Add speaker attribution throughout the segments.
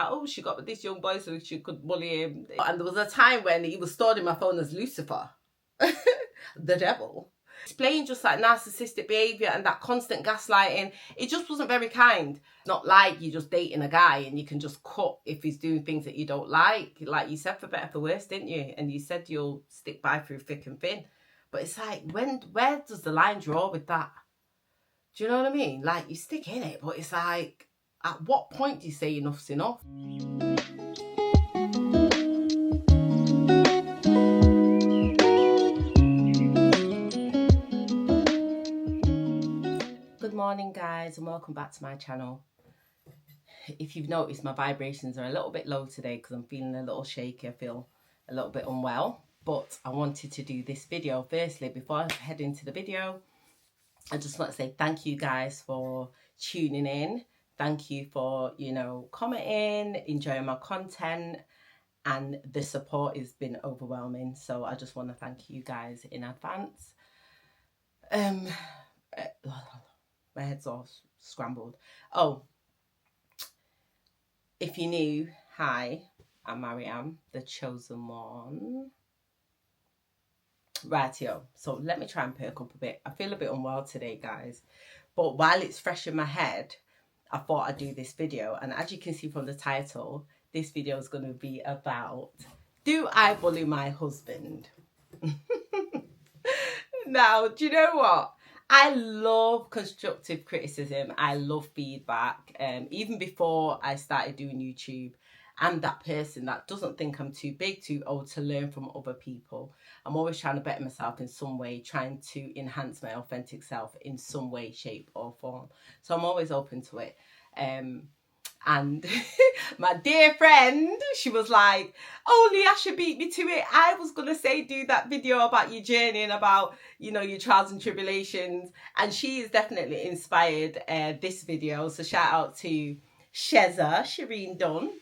Speaker 1: Oh, she got with this young boy so she could bully him. And there was a time when he was stored in my phone as Lucifer, the devil. Explain just like narcissistic behaviour and that constant gaslighting. It just wasn't very kind. Not like you're just dating a guy and you can just cut if he's doing things that you don't like. Like you said, for better for worse, didn't you? And you said you'll stick by through thick and thin. But it's like, where does the line draw with that? Do you know what I mean? Like, you stick in it, but it's like, at what point do you say enough's enough? Good morning, guys, and welcome back to my channel. If you've noticed, my vibrations are a little bit low today because I'm feeling a little shaky. I feel a little bit unwell, but I wanted to do this video. Firstly, before I head into the video, I just want to say thank you guys for tuning in. Thank you for, commenting, enjoying my content, and the support has been overwhelming. So I just want to thank you guys in advance. My head's all scrambled. Oh, if you're new, hi, I'm Maryam, the chosen one. Rightio, so let me try and perk up a bit. I feel a bit unwell today, guys, but while it's fresh in my head, I thought I'd do this video. And as you can see from the title, this video is going to be about, do I bully my husband? Now, do you know what? I love constructive criticism. I love feedback. Even before I started doing YouTube, I'm that person that doesn't think I'm too big, too old to learn from other people. I'm always trying to better myself in some way, trying to enhance my authentic self in some way, shape or form. So I'm always open to it. And my dear friend, she was like, oh, Leasha beat me to it. I was going to say, do that video about your journey and about, your trials and tribulations. And she is definitely inspired this video. So shout out to Shireen Dunn.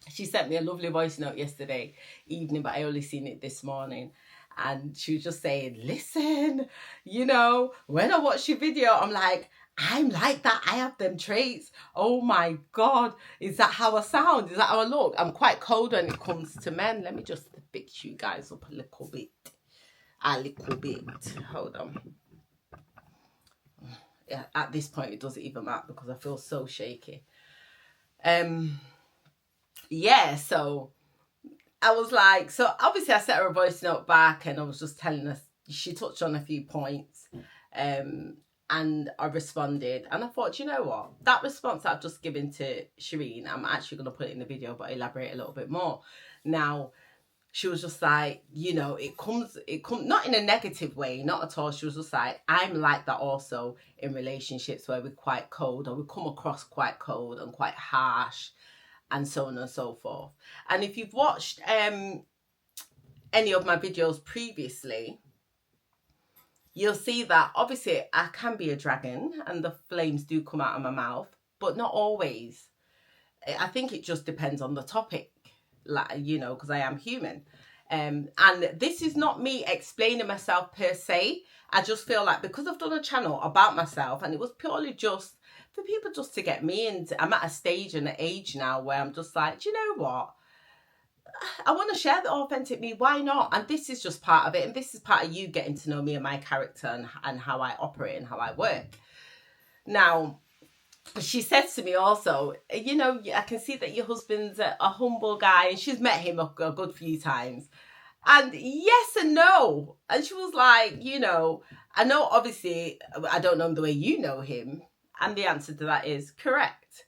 Speaker 1: She sent me a lovely voice note yesterday evening, but I only seen it this morning. And she was just saying, listen, when I watch your video, I'm like that. I have them traits. Oh my God. Is that how I sound? Is that how I look? I'm quite cold when it comes to men. Let me just fix you guys up a little bit. Hold on. Yeah, at this point, it doesn't even matter because I feel so shaky. Yeah, so I was like, so obviously I sent her a voice note back and I was just telling her, she touched on a few points. And I responded, and I thought, you know what, that response that I've just given to Shireen, I'm actually going to put it in the video, but elaborate a little bit more. Now, she was just like, it comes not in a negative way, not at all. She was just like, I'm like that also in relationships where we're quite cold, or we come across quite cold and quite harsh, and so on and so forth. And if you've watched any of my videos previously, you'll see that obviously I can be a dragon and the flames do come out of my mouth, but not always. I think it just depends on the topic, because I am human. And this is not me explaining myself per se. I just feel like because I've done a channel about myself and it was purely just for people just to get me, and I'm at a stage and an age now where I'm just like, do you know what? I want to share the authentic me. Why not? And this is just part of it. And this is part of you getting to know me and my character and how I operate and how I work. Now, she said to me also, I can see that your husband's a humble guy. And she's met him a good few times. And yes and no. And she was like, I know obviously I don't know him the way you know him. And the answer to that is correct.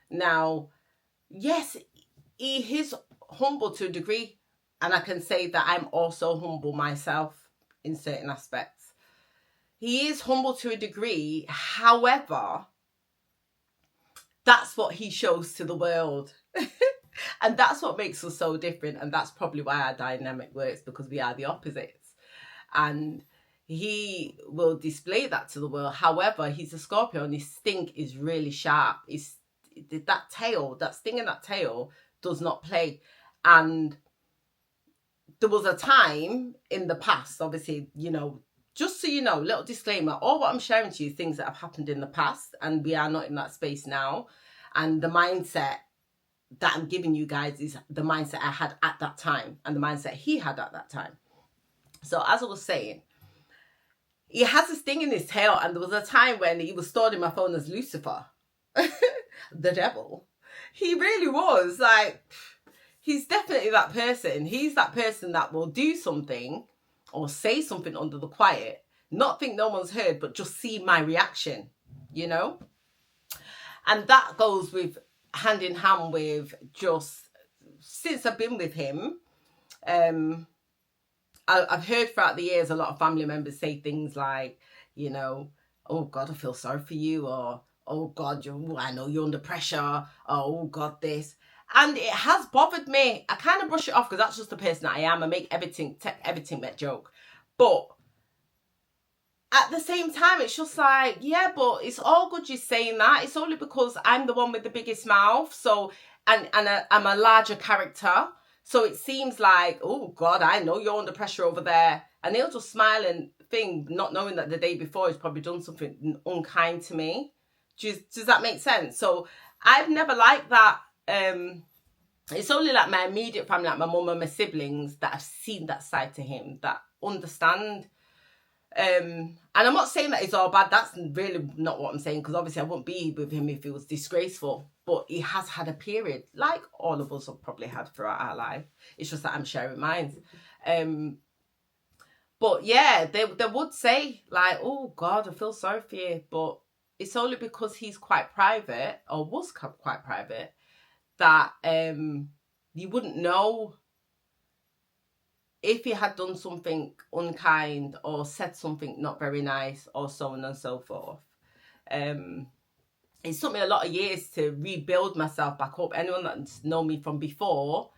Speaker 1: Now, yes, he is humble to a degree, and I can say that I'm also humble myself in certain aspects. He is humble to a degree, however, that's what he shows to the world. And that's what makes us so different, and that's probably why our dynamic works, because we are the opposites. And he will display that to the world. However, he's a Scorpio and his sting is really sharp. That sting in that tail does not play. And there was a time in the past, obviously, just so you know, little disclaimer, all what I'm sharing to you is things that have happened in the past, and we are not in that space now. And the mindset that I'm giving you guys is the mindset I had at that time and the mindset he had at that time. So as I was saying, he has this thing in his tail, and there was a time when he was stored in my phone as Lucifer, the devil. He really was. Like, he's definitely that person. He's that person that will do something or say something under the quiet, not think no one's heard, but just see my reaction, you know? And that goes with hand in hand with just since I've been with him, I've heard throughout the years a lot of family members say things like, you know, oh God, I feel sorry for you, or oh God, I know you're under pressure, or oh God, this. And it has bothered me. I kind of brush it off because that's just the person that I am. I make everything a joke. But at the same time, it's just like, yeah, but it's all good you saying that. It's only because I'm the one with the biggest mouth. So, and I'm a larger character. So it seems like, oh God, I know you're under pressure over there. And he'll just smile and think, not knowing that the day before he's probably done something unkind to me. Does that make sense? So I've never liked that. It's only like my immediate family, like my mum and my siblings, that have seen that side to him, that understand. And I'm not saying that it's all bad. That's really not what I'm saying, because obviously I wouldn't be with him if it was disgraceful. But he has had a period, like all of us have probably had throughout our life. It's just that I'm sharing mine. But yeah, they would say like, oh God, I feel sorry for you. But it's only because he's quite private, or was quite private, that you wouldn't know if he had done something unkind or said something not very nice, or so on and so forth. It took me a lot of years to rebuild myself back up. Anyone that's known me from before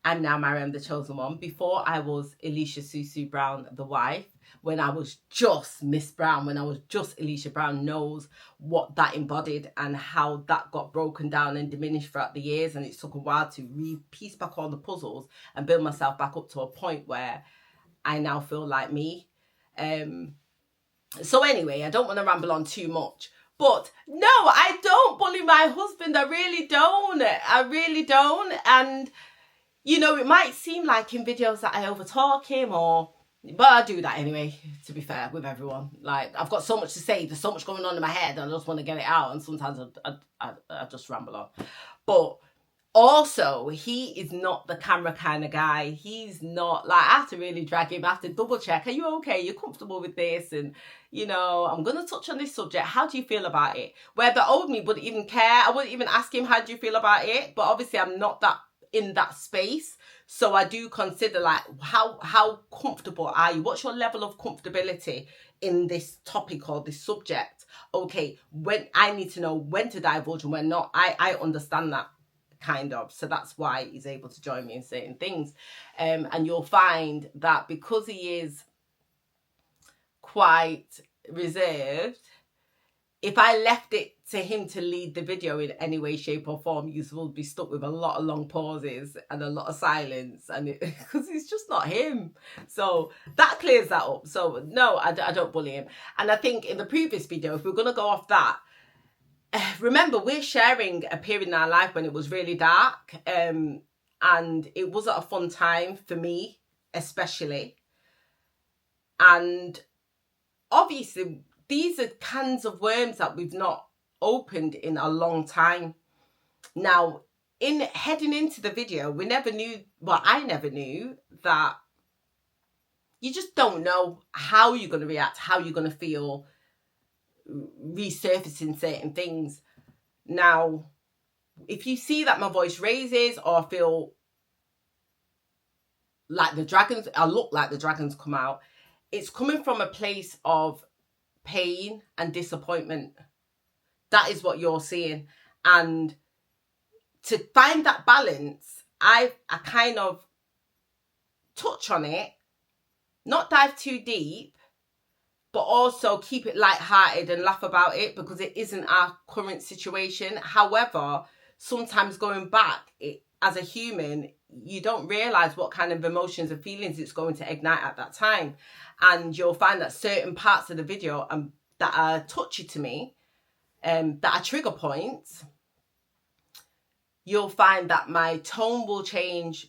Speaker 1: I'm now Maryam the Chosen One, before I was Alicia Susu Brown, the wife, when I was just Miss Brown, when I was just Alicia Brown, knows what that embodied and how that got broken down and diminished throughout the years. And it took a while to piece back all the puzzles and build myself back up to a point where I now feel like me. So anyway, I don't want to ramble on too much. But no, I don't bully my husband. I really don't. And, you know, it might seem like in videos that I overtalk him, but I do that anyway, to be fair, with everyone. Like, I've got so much to say. There's so much going on in my head, and I just want to get it out. And sometimes I just ramble on. But also, he is not the camera kind of guy. He's not, like, I have to really drag him. I have to double check. Are you okay? You're comfortable with this? And, you know, I'm going to touch on this subject. How do you feel about it? Where the old me wouldn't even care. I wouldn't even ask him, how do you feel about it? But obviously, I'm not that in that space. So I do consider, like, how comfortable are you? What's your level of comfortability in this topic or this subject? Okay, when I need to know when to divulge and when not. I understand that. Kind of. So that's why he's able to join me in certain things. And you'll find that because he is quite reserved, if I left it to him to lead the video in any way, shape or form, you will be stuck with a lot of long pauses and a lot of silence, and because it's just not him. So that clears that up. So no, I don't bully him. And I think in the previous video, if we're going to go off that, remember, we're sharing a period in our life when it was really dark, and it wasn't a fun time for me, especially. And obviously, these are cans of worms that we've not opened in a long time. Now, in heading into the video, we never knew, well, I never knew that you just don't know how you're going to react, how you're going to feel, resurfacing certain things. Now, if you see that my voice raises, or I feel like the dragons, I look like the dragons come out, it's coming from a place of pain and disappointment. That is what you're seeing. And to find that balance, I kind of touch on it, not dive too deep, but also keep it lighthearted and laugh about it, because it isn't our current situation. However, sometimes going back, as a human, you don't realise what kind of emotions and feelings it's going to ignite at that time. And you'll find that certain parts of the video that are touchy to me, that are trigger points, you'll find that my tone will change,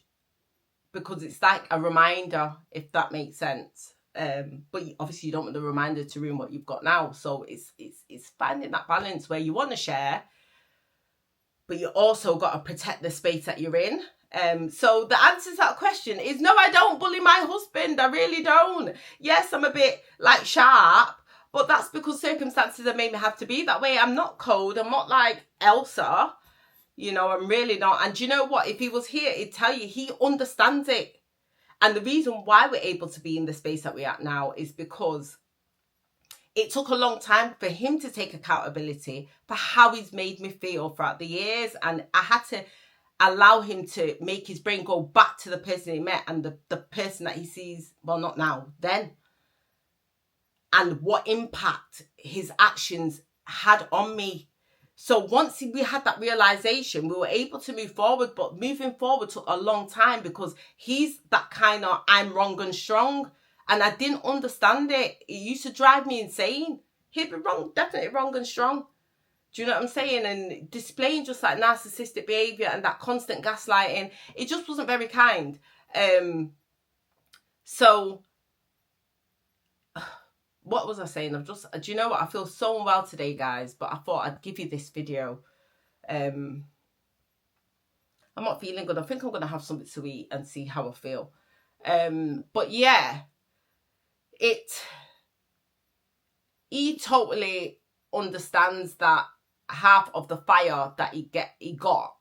Speaker 1: because it's like a reminder, if that makes sense. But obviously you don't want the reminder to ruin what you've got now. So it's finding that balance where you want to share, but you also got to protect the space that you're in. So the answer to that question is no, I don't bully my husband. I really don't. Yes, I'm a bit like sharp, but that's because circumstances have made me have to be that way. I'm not cold. I'm not like Elsa. You know, I'm really not. And do you know what? If he was here, he'd tell you he understands it. And the reason why we're able to be in the space that we're at now is because it took a long time for him to take accountability for how he's made me feel throughout the years. And I had to allow him to make his brain go back to the person he met and the person that he sees, well, not now, then. And what impact his actions had on me. So once we had that realization, we were able to move forward. But moving forward took a long time because he's that kind of I'm wrong and strong. And I didn't understand it. It used to drive me insane. He'd be wrong, definitely wrong and strong. Do you know what I'm saying? And displaying just like narcissistic behavior and that constant gaslighting, it just wasn't very kind. So what was I saying? Do you know what? I feel so unwell today, guys, but I thought I'd give you this video. I'm not feeling good. I think I'm going to have something to eat and see how I feel. But yeah, he totally understands that half of the fire that he got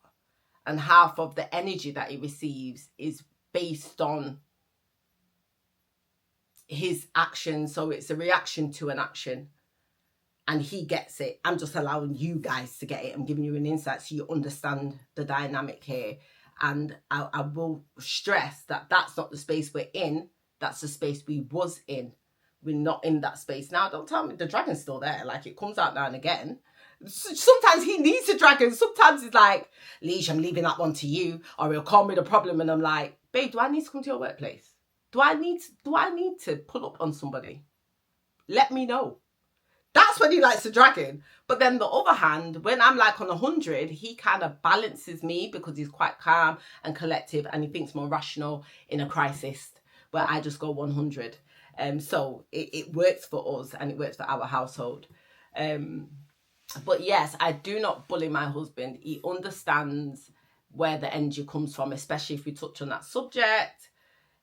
Speaker 1: and half of the energy that he receives is based on his action. So it's a reaction to an action, and he gets it. I'm just allowing you guys to get it. I'm giving you an insight so you understand the dynamic here. And I will stress that that's not the space we're in. That's the space we was in. We're not in that space now. Don't tell me the dragon's still there. Like, it comes out now and again. Sometimes he needs a dragon. Sometimes he's like, Leash, I'm leaving that one to you. Or he'll call me the problem. And I'm like, babe, do I need to come to your workplace? Do I need to pull up on somebody? Let me know. That's when he likes the dragon. But then the other hand, when I'm like on 100, he kind of balances me because he's quite calm and collective and he thinks more rational in a crisis where I just go 100. So it works for us and it works for our household. But yes, I do not bully my husband. He understands where the energy comes from, especially if we touch on that subject.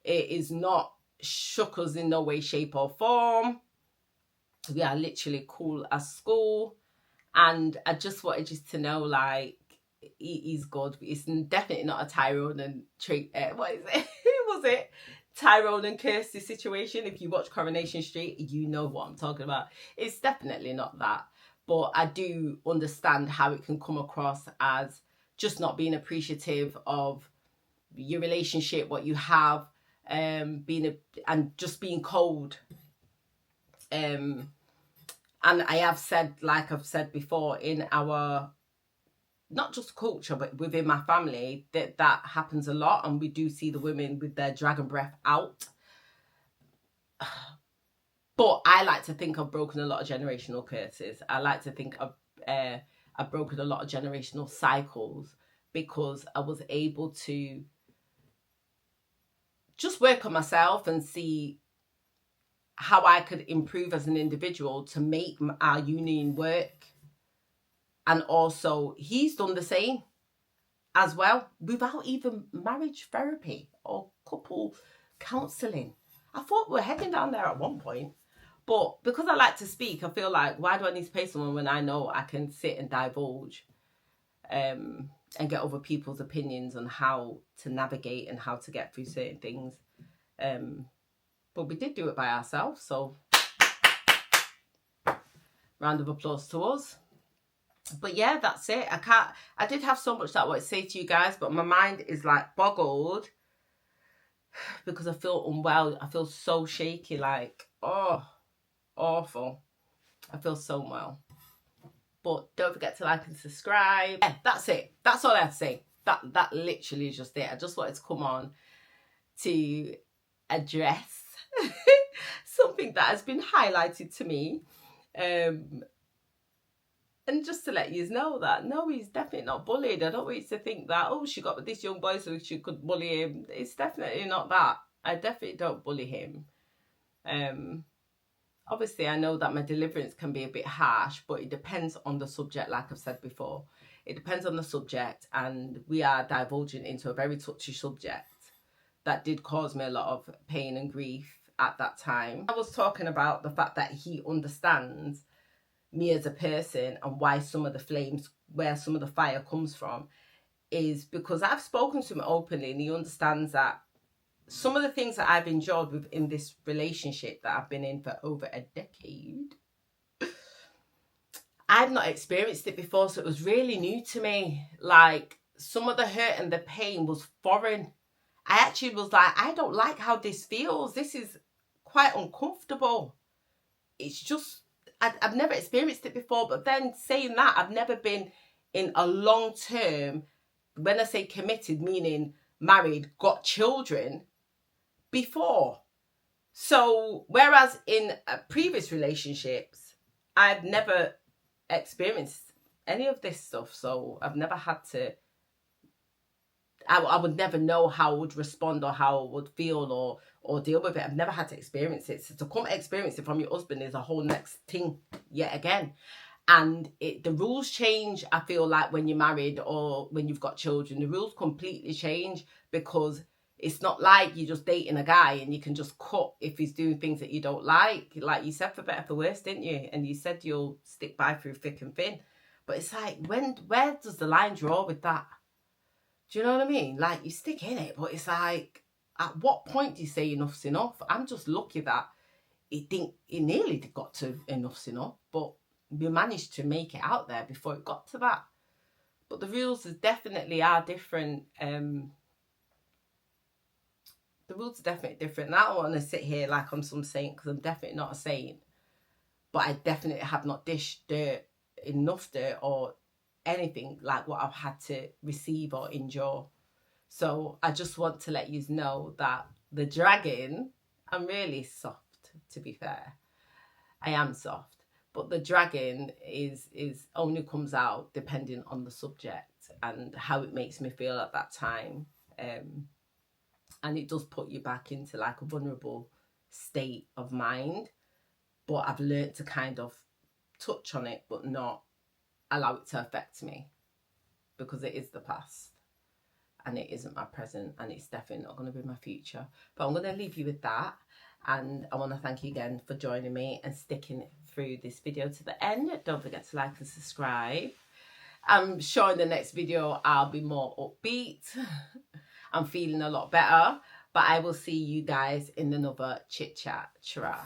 Speaker 1: It is not shook us in no way, shape or form. We are literally cool as school. And I just wanted you to know, like, he's good. It's definitely not a Tyrone and what is it? Who was it? Tyrone and Kirsty situation. If you watch Coronation Street, you know what I'm talking about. It's definitely not that. But I do understand how it can come across as just not being appreciative of your relationship, what you have, and just being cold. And I have said, like I've said before, in our, not just culture, but within my family, that happens a lot. And we do see the women with their dragon breath out. But I like to think I've broken a lot of generational curses. I like to think I've broken a lot of generational cycles because I was able to just work on myself and see how I could improve as an individual to make our union work. And also, he's done the same as well, without even marriage therapy or couple counselling. I thought we were heading down there at one point. But because I like to speak, I feel like, why do I need to pay someone when I know I can sit and divulge and get other people's opinions on how to navigate and how to get through certain things. But we did do it by ourselves, so round of applause to us. But yeah, that's it. I did have so much that I want to say to you guys, but my mind is like boggled because I feel unwell. I feel so shaky, like, oh, awful. I feel so unwell. But don't forget to like and subscribe. Yeah, that's it. That's all I have to say. That literally is just it. I just wanted to come on to address something that has been highlighted to me. And just to let you know that, no, he's definitely not bullied. I don't want you to think that, oh, she got with this young boy so she could bully him. It's definitely not that. I definitely don't bully him. Obviously, I know that my deliverance can be a bit harsh, but it depends on the subject, like I've said before. It depends on the subject, and we are divulging into a very touchy subject that did cause me a lot of pain and grief at that time. I was talking about the fact that he understands me as a person and why some of the flames, where some of the fire comes from, is because I've spoken to him openly, and he understands that some of the things that I've enjoyed within this relationship that I've been in for over a decade, I've not experienced it before, so it was really new to me. Like, some of the hurt and the pain was foreign. I actually was like, I don't like how this feels. This is quite uncomfortable. It's just, I've never experienced it before. But then saying that, I've never been in a long term, when I say committed, meaning married, got children before. So whereas in previous relationships, I've never experienced any of this stuff. So I've never had to, I would never know how I would respond or how I would feel or deal with it. I've never had to experience it. So to come experience it from your husband is a whole next thing yet again. And the rules change, I feel like, when you're married or when you've got children. The rules completely change, because it's not like you're just dating a guy and you can just cut if he's doing things that you don't like. Like you said, for better, for worse, didn't you? And you said you'll stick by through thick and thin. But it's like, where does the line draw with that? Do you know what I mean? Like, you stick in it, but it's like, at what point do you say enough's enough? I'm just lucky that it nearly got to enough's enough, but we managed to make it out there before it got to that. But the rules definitely are different. The rules are definitely different. And I don't want to sit here like I'm some saint, because I'm definitely not a saint. But I definitely have not dished enough dirt or anything like what I've had to receive or endure. So I just want to let you know that the dragon, I'm really soft, to be fair. I am soft. But the dragon is only comes out depending on the subject and how it makes me feel at that time. And it does put you back into like a vulnerable state of mind. But I've learned to kind of touch on it, but not allow it to affect me, because it is the past and it isn't my present, and it's definitely not going to be my future. But I'm going to leave you with that. And I want to thank you again for joining me and sticking through this video to the end. Don't forget to like and subscribe. I'm sure in the next video I'll be more upbeat. I'm feeling a lot better. But I will see you guys in another chit chat. Chara.